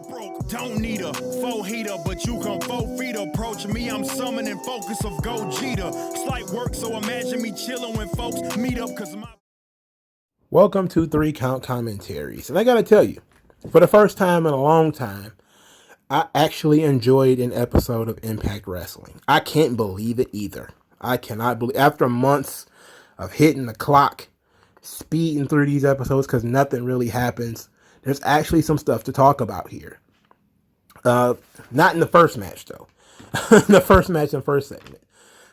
Broke, don't need a 4-heater, but you come 4 feet approach me. I'm summoning focus of Gogeta. Slight work, so imagine me chilling when folks meet up, cause my. Welcome to 3 Count Commentaries. And I gotta tell you, for the first time in a long time, I actually enjoyed an episode of Impact Wrestling. I can't believe it either. I cannot believe, after months of hitting the clock, speeding through these episodes because nothing really happens, there's actually some stuff to talk about here. Not in the first match, though. The first match and first segment.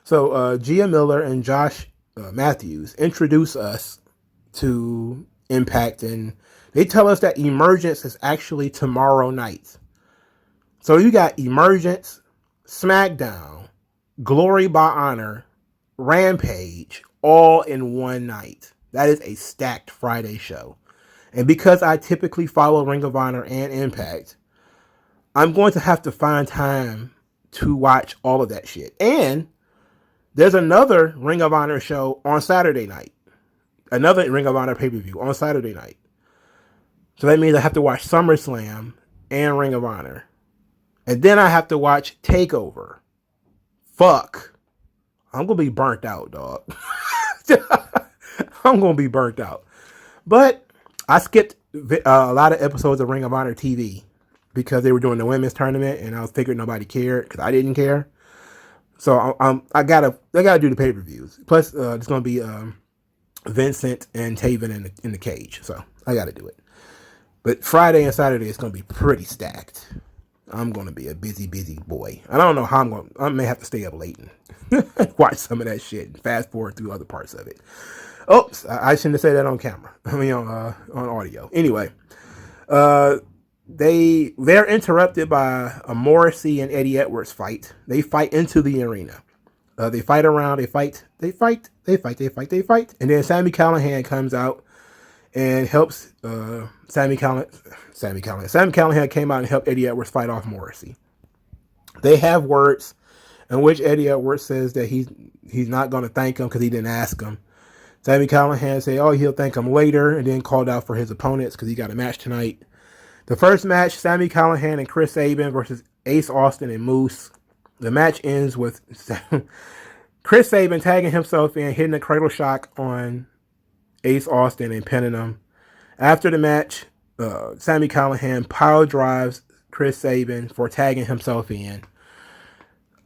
So, Gia Miller and Josh Matthews introduce us to Impact, and they tell us that Emergence is actually tomorrow night. So you got Emergence, SmackDown, Glory by Honor, Rampage, all in one night. That is a stacked Friday show. And because I typically follow Ring of Honor and Impact, I'm going to have to find time to watch all of that shit. And there's another Ring of Honor show on Saturday night. Another Ring of Honor pay-per-view on Saturday night. So that means I have to watch SummerSlam and Ring of Honor. And then I have to watch TakeOver. Fuck. I'm going to be burnt out, dog. I'm going to be burnt out. But I skipped a lot of episodes of Ring of Honor TV because they were doing the women's tournament, and I was figuring nobody cared because I didn't care. So I gotta do the pay-per-views. Plus, there's going to be Vincent and Taven in the cage. So I got to do it. But Friday and Saturday is going to be pretty stacked. I'm going to be a busy boy. I don't know how I may have to stay up late and watch some of that shit and fast forward through other parts of it. Oops, I shouldn't have said that on camera. I mean, on audio. Anyway, they're interrupted by a Morrissey and Eddie Edwards fight. They fight into the arena. They fight around. They fight. And then Sami Callihan comes out and helps Sami Callihan came out and helped Eddie Edwards fight off Morrissey. They have words in which Eddie Edwards says that he's not going to thank him because he didn't ask him. Sami Callihan said, he'll thank him later, and then called out for his opponents because he got a match tonight. The first match, Sami Callihan and Chris Sabin versus Ace Austin and Moose. The match ends with Chris Sabin tagging himself in, hitting a cradle shock on Ace Austin and pinning him. After the match, Sami Callihan pile drives Chris Sabin for tagging himself in.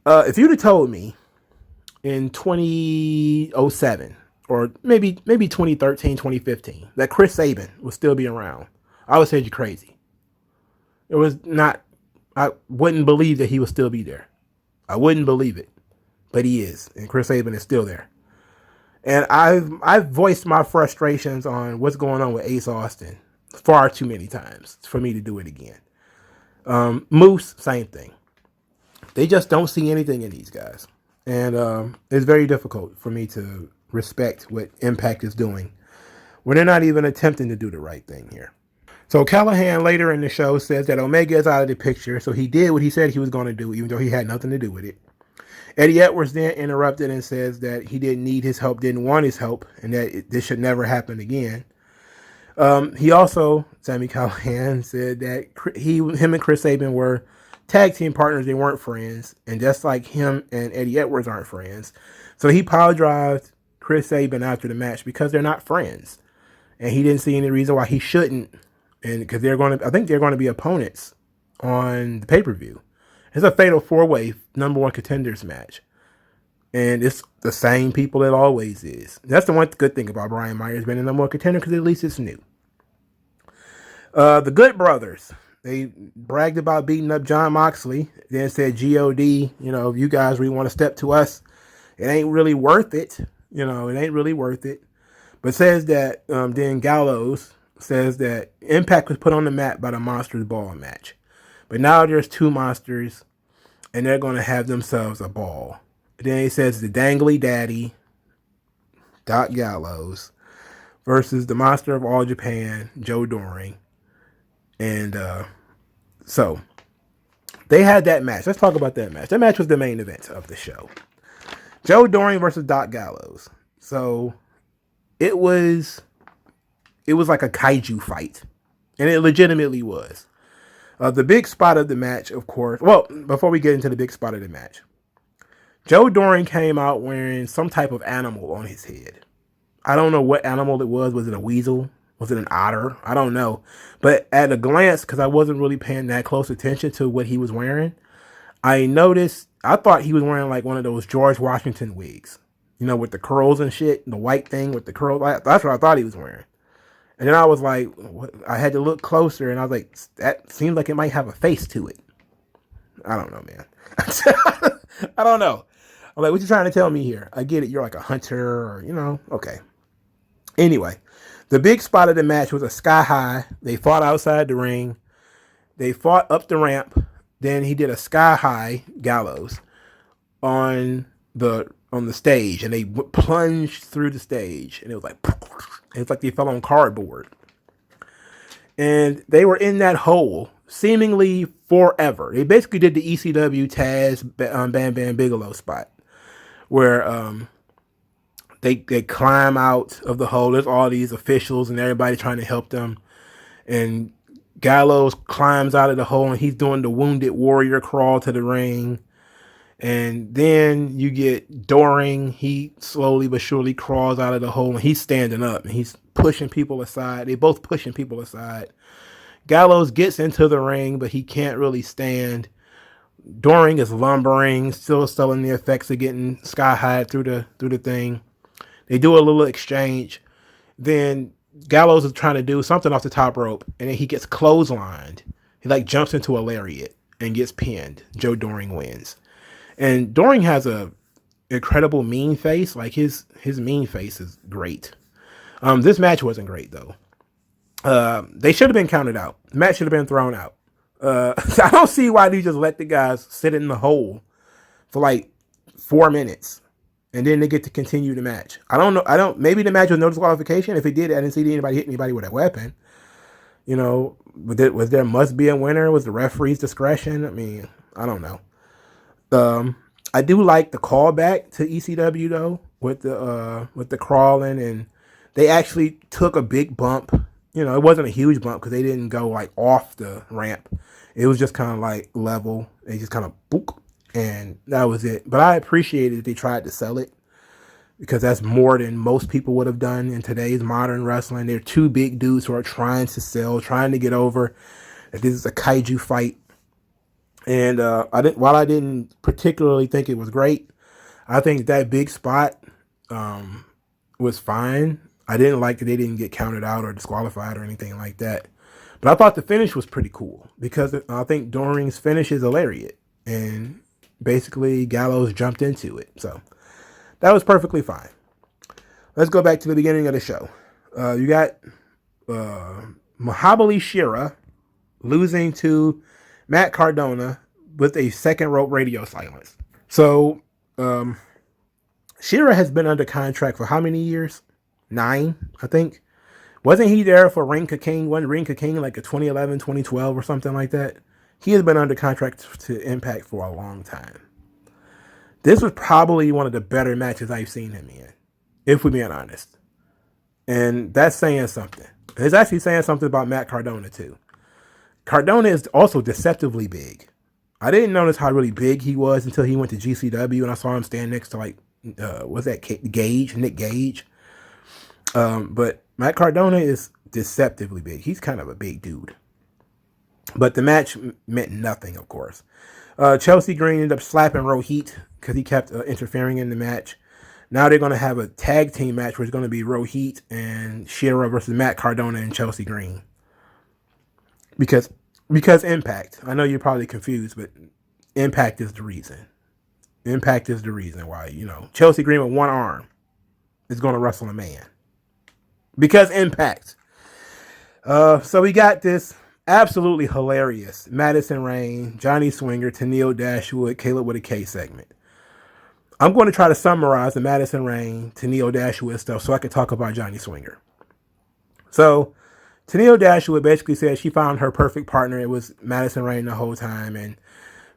If you'd have told me in 2007 or maybe 2013, 2015 that Chris Sabin would still be around, I would say you're crazy. It was not. I wouldn't believe that he would still be there. I wouldn't believe it, but he is, and Chris Sabin is still there. And I've voiced my frustrations on what's going on with Ace Austin far too many times for me to do it again. Moose, same thing. They just don't see anything in these guys. And it's very difficult for me to respect what Impact is doing when they're not even attempting to do the right thing here. So Callihan later in the show says that Omega is out of the picture, so he did what he said he was going to do, even though he had nothing to do with it. Eddie Edwards then interrupted and says that he didn't need his help, didn't want his help, and that this should never happen again. He also, Sami Callihan, said that him and Chris Sabin were tag team partners. They weren't friends, and just like him and Eddie Edwards aren't friends. So he pile drived Chris Sabin after the match because they're not friends, and he didn't see any reason why he shouldn't. And because I think they're going to be opponents on the pay-per-view. It's a fatal 4-way number one contenders match. And it's the same people it always is. That's the one good thing about Brian Myers being a number one contender, because at least it's new. The Good Brothers, they bragged about beating up John Moxley. Then said, G.O.D., if you guys really want to step to us, it ain't really worth it. It ain't really worth it. But says that, then Gallows says that Impact was put on the map by the Monsters Ball match. But now there's two monsters, and they're going to have themselves a ball. Then he says the Dangly Daddy, Doc Gallows, versus the Monster of All Japan, Joe Doring. And so they had that match. Let's talk about that match. That match was the main event of the show. Joe Doring versus Doc Gallows. So it was like a kaiju fight. And it legitimately was. The big spot of the match, of course. Well, before we get into the big spot of the match, Joe Doring came out wearing some type of animal on his head. I don't know what animal it was. Was it a weasel? Was it an otter? I don't know. But at a glance, because I wasn't really paying that close attention to what he was wearing, I noticed, I thought he was wearing like one of those George Washington wigs. You know, with the curls and shit. The white thing with the curls. That's what I thought he was wearing. And then I was like, what? I had to look closer, and I was like, that seems like it might have a face to it. I don't know, man. I don't know. I'm like, what you trying to tell me here? I get it. You're like a hunter, or, you know, okay. Anyway, the big spot of the match was a sky high. They fought outside the ring. They fought up the ramp. Then he did a sky high gallows on the stage, and they plunged through the stage, and it was like they fell on cardboard. And they were in that hole seemingly forever. They basically did the ECW Taz Bam Bam Bigelow spot, where they climb out of the hole. There's all these officials and everybody trying to help them. And Gallows climbs out of the hole, and he's doing the Wounded Warrior crawl to the ring. And then you get Doring. He slowly but surely crawls out of the hole, and he's standing up, and he's pushing people aside. They both pushing people aside. Gallows gets into the ring, but he can't really stand. Doring is lumbering, still selling the effects of getting sky high through the thing. They do a little exchange. Then Gallows is trying to do something off the top rope, and then he gets clotheslined. He like jumps into a lariat and gets pinned. Joe Doring wins. And Doring has a incredible mean face. Like his mean face is great. This match wasn't great though. They should have been counted out. The match should have been thrown out. I don't see why they just let the guys sit in the hole for like 4 minutes, and then they get to continue the match. I don't know. Maybe the match was no disqualification. If it did, I didn't see anybody hit anybody with a weapon. You know, was there must be a winner? Was the referee's discretion? I mean, I don't know. I do like the callback to ECW though, with the crawling, and they actually took a big bump. You know, it wasn't a huge bump because they didn't go like off the ramp. It was just kind of like level. They just kind of boop, and that was it. But I appreciated that they tried to sell it, because that's more than most people would have done in today's modern wrestling. They're two big dudes who are trying to sell, trying to get over that this is a kaiju fight. And while I didn't particularly think it was great, I think that big spot was fine. I didn't like that they didn't get counted out or disqualified or anything like that. But I thought the finish was pretty cool, because I think Doring's finish is a lariat, and basically Gallows jumped into it. So that was perfectly fine. Let's go back to the beginning of the show. You got Mahabali Shera losing to Matt Cardona with a second rope radio silence. So Shera has been under contract for how many years? 9, I think. Wasn't he there for Reign of King? Wasn't Reign of King like a 2011, 2012 or something like that? He has been under contract to Impact for a long time. This was probably one of the better matches I've seen him in, if we're being honest. And that's saying something. It's actually saying something about Matt Cardona too. Cardona is also deceptively big. I didn't notice how really big he was until he went to GCW, and I saw him stand next to like, what's that, Gage, Nick Gage. But Matt Cardona is deceptively big. He's kind of a big dude. But the match meant nothing, of course. Chelsea Green ended up slapping Rohit because he kept interfering in the match. Now they're going to have a tag team match where it's going to be Rohit and Shera versus Matt Cardona and Chelsea Green. Because Impact. I know you're probably confused, but Impact is the reason. Impact is the reason why, you know, Chelsea Green with one arm is going to wrestle a man. Because Impact. So we got this absolutely hilarious Madison Rayne, Johnny Swinger, Tennille Dashwood, Caleb with a K segment. I'm going to try to summarize the Madison Rayne, Tennille Dashwood stuff so I can talk about Johnny Swinger. So Tennille Dashwood basically said she found her perfect partner. It was Madison Rayne the whole time. And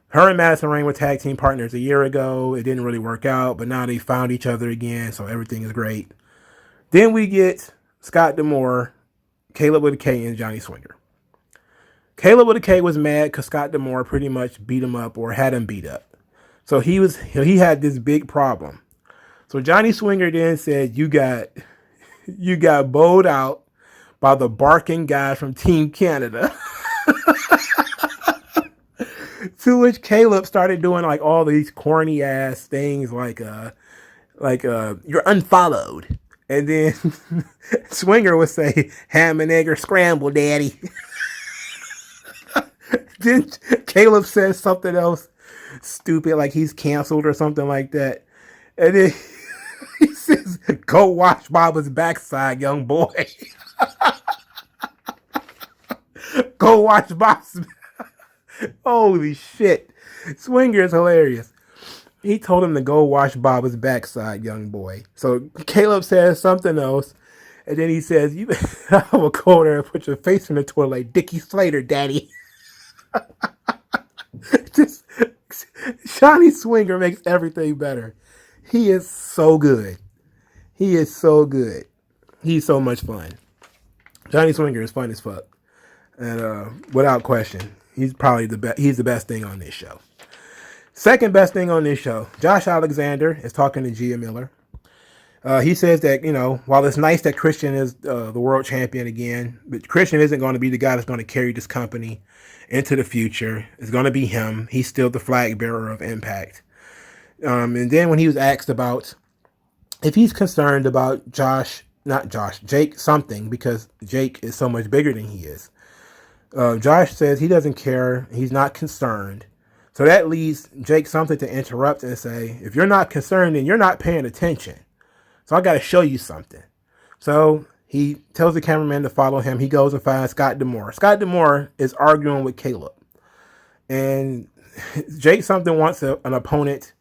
her and Madison Rayne were tag team partners a year ago. It didn't really work out, but now they found each other again, so everything is great. Then we get Scott D'Amore, Caleb with a K, and Johnny Swinger. Caleb with a K was mad because Scott D'Amore pretty much beat him up or had him beat up. So he had this big problem. So Johnny Swinger then said, you got bowled out by the barking guy from Team Canada. To which Caleb started doing like all these corny ass things like you're unfollowed. And then Swinger would say, ham and egg or scramble, daddy. Then Caleb says something else stupid, like he's canceled or something like that. And then he says, go watch Baba's backside, young boy. Go watch Baba's. Holy shit. Swinger is hilarious. He told him to go wash Baba's backside, young boy. So Caleb says something else. And then he says, I will go there and put your face in the toilet like Dickie Slater, daddy. Just Johnny Swinger makes everything better. He is so good. He is so good. He's so much fun. Johnny Swinger is fun as fuck. And without question, he's probably the best. He's the best thing on this show. Second best thing on this show, Josh Alexander is talking to Gia Miller. He says that, while it's nice that Christian is the world champion again, but Christian isn't going to be the guy that's going to carry this company into the future. It's going to be him. He's still the flag bearer of Impact. And then when he was asked about if he's concerned about Jake something, because Jake is so much bigger than he is. Josh says he doesn't care. He's not concerned. So that leads Jake something to interrupt and say, if you're not concerned, then you're not paying attention. So I got to show you something. So he tells the cameraman to follow him. He goes and finds Scott D'Amore. Scott D'Amore is arguing with Caleb. And Jake something wants an opponent.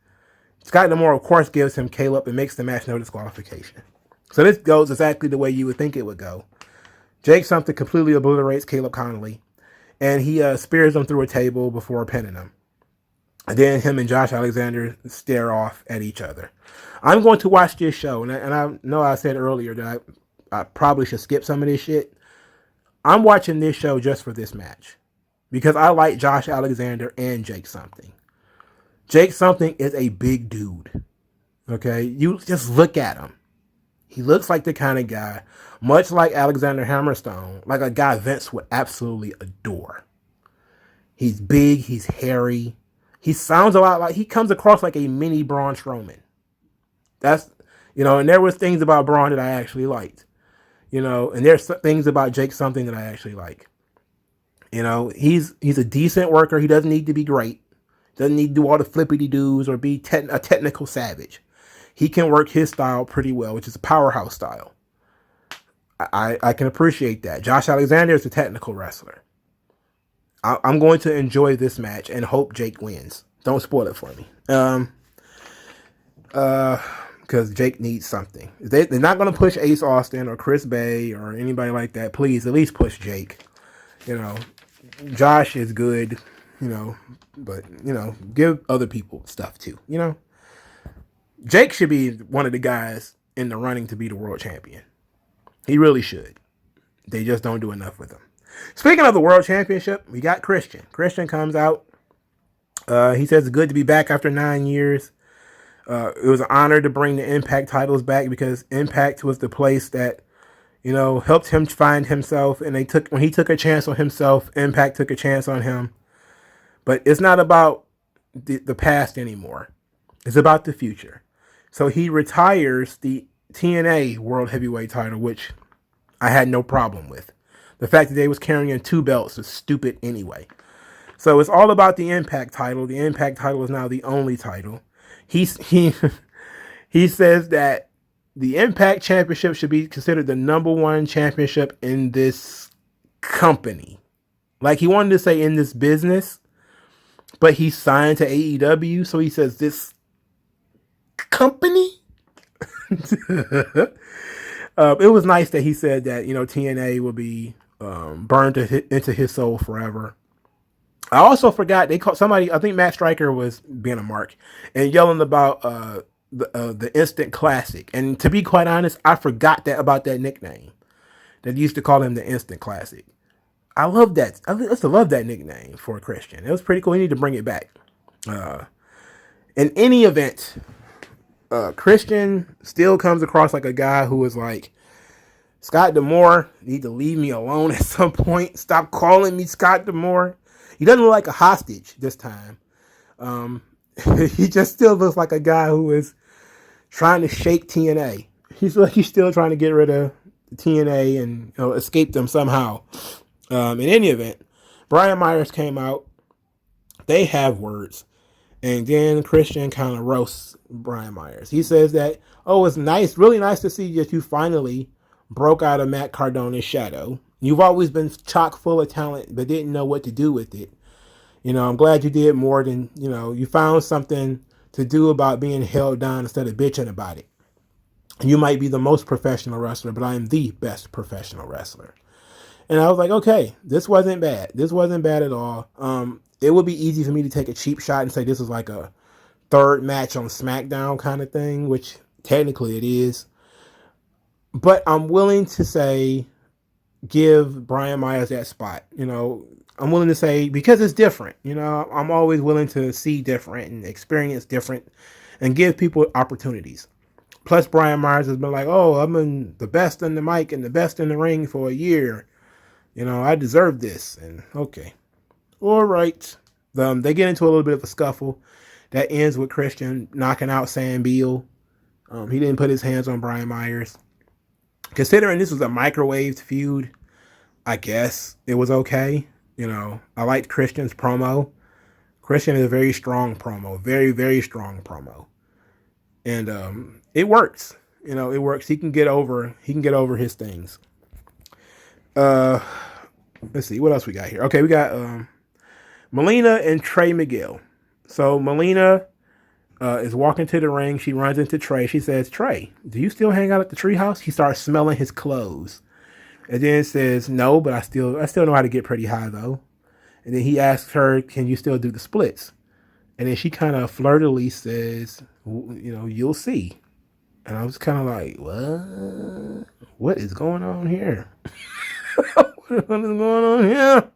Scott D'Amore, of course, gives him Caleb and makes the match no disqualification. So this goes exactly the way you would think it would go. Jake something completely obliterates Caleb Connolly. And he spears him through a table before pinning him. And then him and Josh Alexander stare off at each other. I'm going to watch this show. And I know I said earlier that I probably should skip some of this shit. I'm watching this show just for this match. Because I like Josh Alexander and Jake something. Jake something is a big dude. Okay? You just look at him. He looks like the kind of guy, much like Alexander Hammerstone, like a guy Vince would absolutely adore. He's big. He's hairy. He sounds a lot like, he comes across like a mini Braun Strowman. That's, and there was things about Braun that I actually liked. And there's things about Jake something that I actually like. He's a decent worker. He doesn't need to be great. Doesn't need to do all the flippity doos or be a technical savage. He can work his style pretty well, which is a powerhouse style. I can appreciate that. Josh Alexander is a technical wrestler. I'm going to enjoy this match and hope Jake wins. Don't spoil it for me. Because Jake needs something. They're not going to push Ace Austin or Chris Bay or anybody like that. Please, at least push Jake. Josh is good, but, give other people stuff too, Jake should be one of the guys in the running to be the world champion. He really should. They just don't do enough with him. Speaking of the world championship, we got Christian. Christian comes out. He says it's good to be back after 9 years. It was an honor to bring the Impact titles back because Impact was the place that, helped him find himself. And when he took a chance on himself, Impact took a chance on him. But it's not about the past anymore. It's about the future. So he retires the TNA World Heavyweight title, which I had no problem with. The fact that they was carrying 2 belts is stupid anyway. So it's all about the Impact title. The Impact title is now the only title. He says that the Impact Championship should be considered the #1 championship in this company. Like he wanted to say in this business, but he signed to AEW. So he says this company. It was nice that he said that, TNA will be burned into his soul forever. I also forgot they called somebody. I think Matt Stryker was being a mark and yelling about the Instant Classic. And to be quite honest, I forgot about that nickname. That used to call him the Instant Classic. I love that. I used to love that nickname for Christian. It was pretty cool. We need to bring it back. In any event, Christian still comes across like a guy who is like, Scott D'Amore, you need to leave me alone at some point. Stop calling me Scott D'Amore. He doesn't look like a hostage this time. He just still looks like a guy who is trying to shake TNA. He's like he's still trying to get rid of TNA and escape them somehow. In any event, Brian Myers came out. They have words. And then Christian kind of roasts Brian Myers. He says that, oh, it's nice, really nice to see that you finally broke out of Matt Cardona's shadow. You've always been chock full of talent, but didn't know what to do with it. I'm glad you did more than, you found something to do about being held down instead of bitching about it. You might be the most professional wrestler, but I am the best professional wrestler. And I was like, okay, this wasn't bad. This wasn't bad at all. It would be easy for me to take a cheap shot and say this was like a third match on SmackDown kind of thing, which technically it is. But I'm willing to say, give Brian Myers that spot. I'm willing to say, because it's different. I'm always willing to see different and experience different and give people opportunities. Plus, Brian Myers has been like, oh, I've been the best in the mic and the best in the ring for a year. I deserve this. And okay. All right. They get into a little bit of a scuffle that ends with Christian knocking out Sam Beal. He didn't put his hands on Brian Myers. Considering this was a microwaved feud, I guess it was okay. I liked Christian's promo. Christian is a very strong promo. Very, very strong promo. And it works. It works. He can get over his things. Let's see. What else we got here? Okay, we got Melina and Trey Miguel. So Melina is walking to the ring. She runs into Trey. She says, Trey, do you still hang out at the treehouse? He starts smelling his clothes. And then says, no, but I still know how to get pretty high, though. And then he asks her, can you still do the splits? And then she kind of flirtily says, you'll see. And I was kind of like, what is going on here? What is going on here?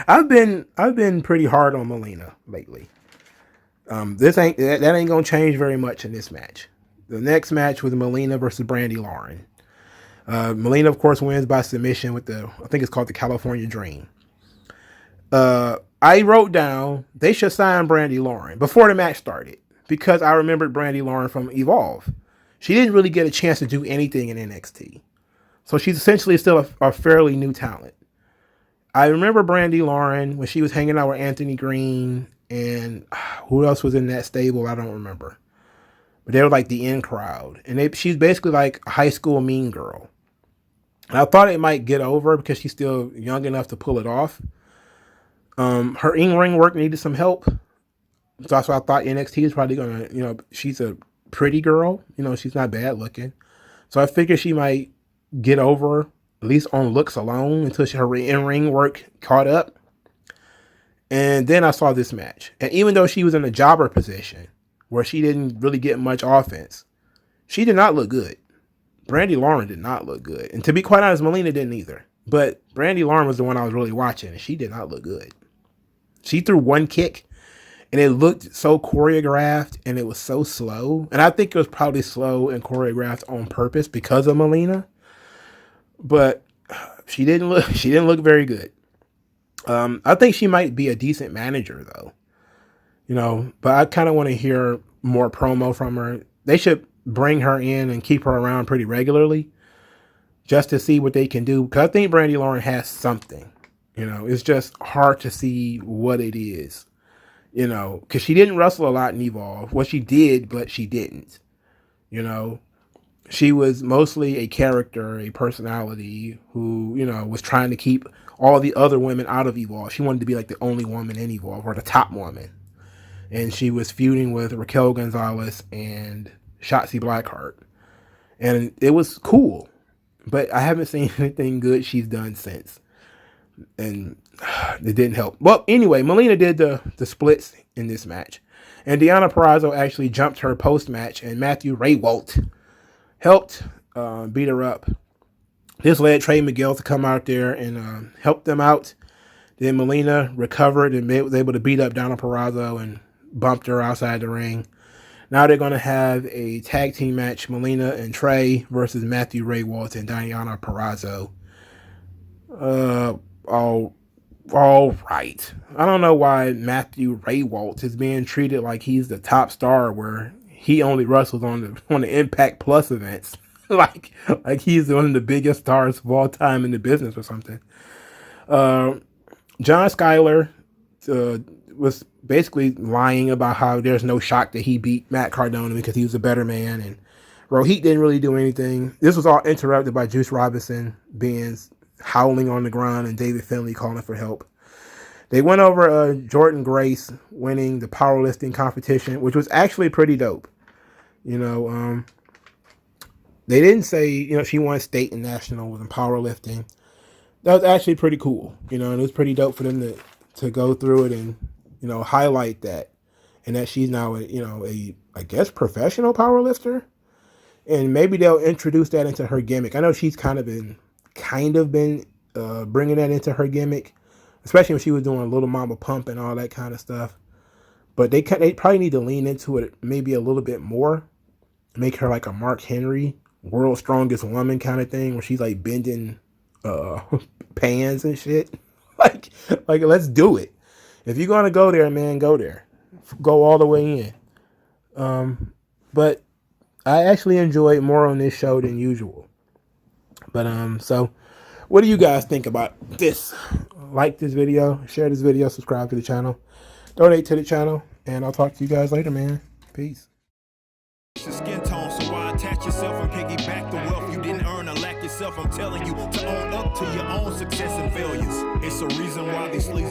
I've been pretty hard on Melina lately. That ain't gonna change very much in this match. The next match was Melina versus Brandy Lauren. Melina, of course, wins by submission with I think it's called the California Dream. I wrote down they should sign Brandy Lauren before the match started because I remembered Brandy Lauren from Evolve. She didn't really get a chance to do anything in NXT. So she's essentially still a fairly new talent. I remember Brandy Lauren when she was hanging out with Anthony Green and who else was in that stable? I don't remember. But they were like the in crowd. And she's basically like a high school mean girl. And I thought it might get over because she's still young enough to pull it off. Her in-ring work needed some help. So that's why I thought NXT is probably going to, she's a pretty girl. She's not bad looking. So I figured she might get over, at least on looks alone, until her in-ring work caught up. And then I saw this match. And even though she was in a jobber position, where she didn't really get much offense, she did not look good. Brandy Lauren did not look good. And to be quite honest, Melina didn't either. But Brandy Lauren was the one I was really watching, and she did not look good. She threw one kick, and it looked so choreographed, and it was so slow. And I think it was probably slow and choreographed on purpose because of Melina. But she didn't look very good. I think she might be a decent manager, though. But I kind of want to hear more promo from her. They should bring her in and keep her around pretty regularly just to see what they can do. Because I think Brandy Lauren has something. It's just hard to see what it is. Because she didn't wrestle a lot in Evolve. Well, she did, but she didn't. She was mostly a character, a personality who, was trying to keep all the other women out of Evolve. She wanted to be like the only woman in Evolve, or the top woman. And she was feuding with Raquel Gonzalez and Shotzi Blackheart. And it was cool. But I haven't seen anything good she's done since. And it didn't help. Well, anyway, Melina did the splits in this match. And Deonna Purrazzo actually jumped her post-match. And Matthew Raywalt helped beat her up. This led Trey Miguel to come out there and help them out. Then Melina recovered and was able to beat up Donna Purrazzo and bumped her outside the ring. Now they're going to have a tag team match, Melina and Trey versus Matthew Raywalt and Diana Purrazzo. All right. I don't know why Matthew Raywalt is being treated like he's the top star where he only wrestles on the Impact Plus events. like he's one of the biggest stars of all time in the business or something. John Skyler was basically lying about how there's no shock that he beat Matt Cardona because he was a better man, and Rohit didn't really do anything. This was all interrupted by Juice Robinson being howling on the ground and David Finlay calling for help. They went over Jordan Grace winning the powerlifting competition, which was actually pretty dope. They didn't say, she won state and national in powerlifting. That was actually pretty cool, and it was pretty dope for them to go through it and, highlight that. And that she's now, I guess, professional powerlifter. And maybe they'll introduce that into her gimmick. I know she's kind of been bringing that into her gimmick, especially when she was doing Little Mama Pump and all that kind of stuff. But they probably need to lean into it maybe a little bit more, make her like a Mark Henry, World's Strongest Woman kind of thing, where she's like bending pans and shit. like let's do it. If you're gonna go there, man, go there. Go all the way in. But I actually enjoyed more on this show than usual. But so what do you guys think about this? Like this video, share this video, subscribe to the channel, donate to the channel, and I'll talk to you guys later, man. Peace. Skin tone, so why attach yourself and piggyback the wealth you didn't earn or lack yourself? I'm telling you to own up to your own success and failures. It's a reason why these sleazy